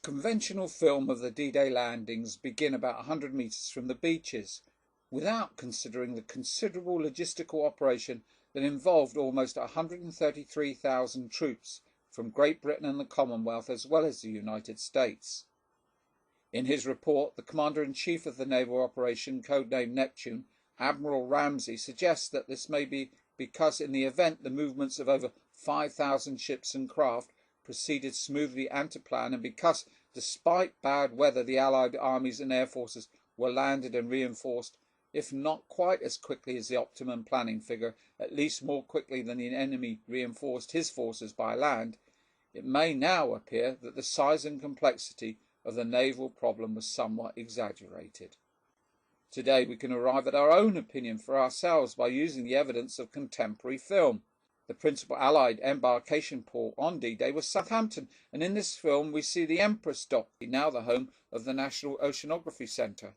Conventional film of the D-Day landings begin about 100 metres from the beaches, without considering the considerable logistical operation that involved almost 133,000 troops from Great Britain and the Commonwealth as well as the United States. In his report, the Commander-in-Chief of the naval operation, codenamed Neptune, Admiral Ramsay, suggests that this may be because in the event the movements of over 5,000 ships and craft proceeded smoothly and to plan, and because, despite bad weather, the Allied armies and air forces were landed and reinforced, if not quite as quickly as the optimum planning figure, at least more quickly than the enemy reinforced his forces by land, it may now appear that the size and complexity of the naval problem was somewhat exaggerated. Today we can arrive at our own opinion for ourselves by using the evidence of contemporary film. The principal Allied embarkation port on D-Day was Southampton, and in this film we see the Empress dock, now the home of the National Oceanography Centre.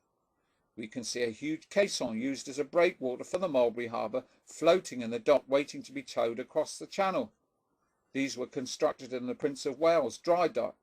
We can see a huge caisson used as a breakwater for the Mulberry Harbour floating in the dock waiting to be towed across the channel. These were constructed in the Prince of Wales dry dock.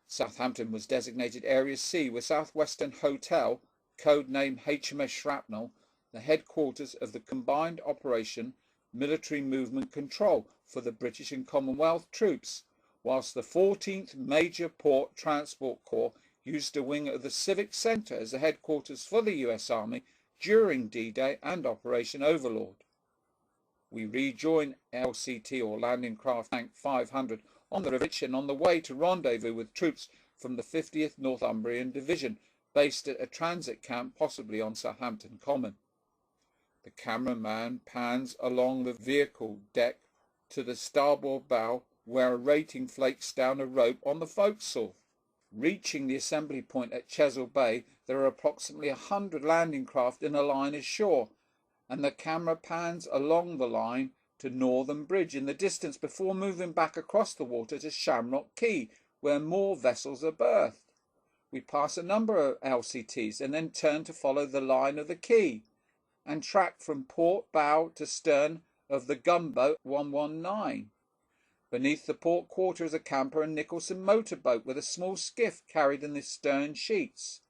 Southampton was designated Area C with Southwestern Hotel, codename HMS Shrapnel, the headquarters of the Combined Operation Military Movement Control for the British and Commonwealth troops, whilst the 14th Major Port Transport Corps used a wing of the Civic Centre as the headquarters for the US Army during D-Day and Operation Overlord. We rejoin LCT or Landing Craft Tank 500 on the River Itchen on the way to rendezvous with troops from the 50th Northumbrian Division based at a transit camp possibly on Southampton Common. The cameraman pans along the vehicle deck to the starboard bow where a rating flakes down a rope on the forecastle. Reaching the assembly point at Chesil Bay, there are approximately 100 landing craft in a line ashore, and the camera pans along the line to Northern Bridge in the distance before moving back across the water to Shamrock Quay, where more vessels are berthed. We pass a number of LCTs and then turn to follow the line of the quay and track from port bow to stern of the gunboat 119. Beneath the port quarter is a camper and Nicholson motorboat with a small skiff carried in the stern sheets.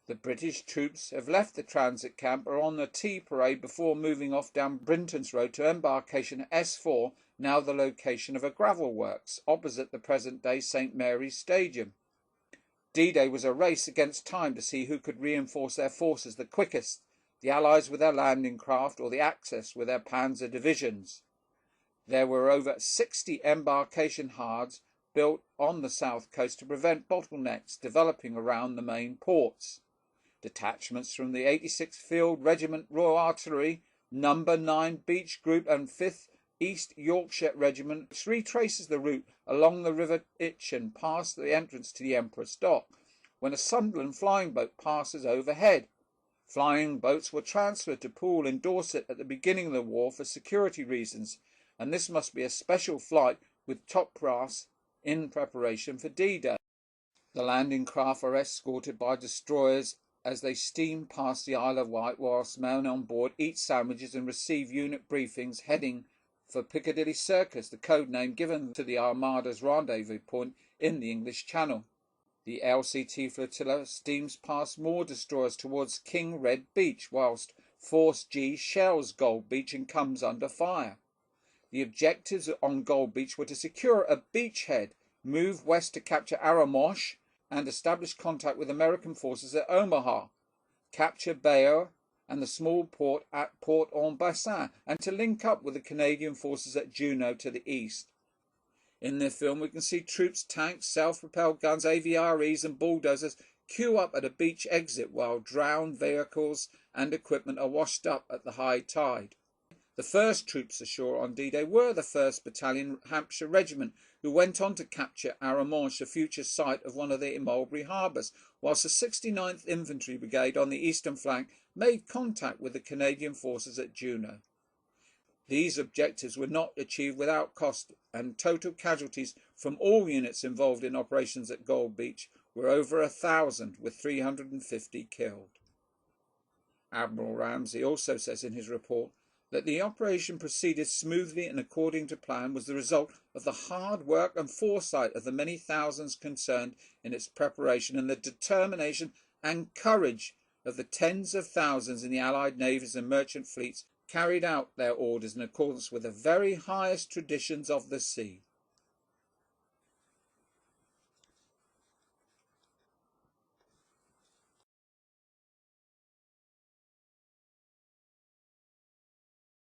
The British troops have left the transit camp or on the tea parade before moving off down Brinton's Road to embarkation S4, now the location of a gravel works opposite the present-day St Mary's Stadium. D-Day was a race against time to see who could reinforce their forces the quickest, the Allies with their landing craft or the Axis with their panzer divisions. There were over 60 embarkation hards built on the south coast to prevent bottlenecks developing around the main ports. Detachments from the 86th Field Regiment Royal Artillery, No. 9 Beach Group and 5th East Yorkshire Regiment retraces the route along the River Itchen past the entrance to the Empress dock, when a Sunderland flying boat passes overhead. Flying boats were transferred to Poole in Dorset at the beginning of the war for security reasons, and this must be a special flight with top brass in preparation for D-Day. The landing craft are escorted by destroyers as they steam past the Isle of Wight, whilst men on board eat sandwiches and receive unit briefings heading for Piccadilly Circus, the code name given to the Armada's rendezvous point in the English Channel. The LCT flotilla steams past more destroyers towards King Red Beach, whilst Force G shells Gold Beach and comes under fire. The objectives on Gold Beach were to secure a beachhead, move west to capture Aramosh, and establish contact with American forces at Omaha, capture Bayeux and the small port at Port-en-Bessin, and to link up with the Canadian forces at Juno to the east. In the film we can see troops, tanks, self-propelled guns, AVREs and bulldozers queue up at a beach exit while drowned vehicles and equipment are washed up at the high tide. The first troops ashore on D-Day were the 1st Battalion Hampshire Regiment, who went on to capture Aramonche, the future site of one of the Mulberry Harbours, whilst the 69th Infantry Brigade on the eastern flank made contact with the Canadian forces at Juno. These objectives were not achieved without cost, and total casualties from all units involved in operations at Gold Beach were over 1,000, with 350 killed. Admiral Ramsay also says in his report That the operation proceeded smoothly and according to plan was the result of the hard work and foresight of the many thousands concerned in its preparation, and the determination and courage of the tens of thousands in the Allied navies and merchant fleets carried out their orders in accordance with the very highest traditions of the sea.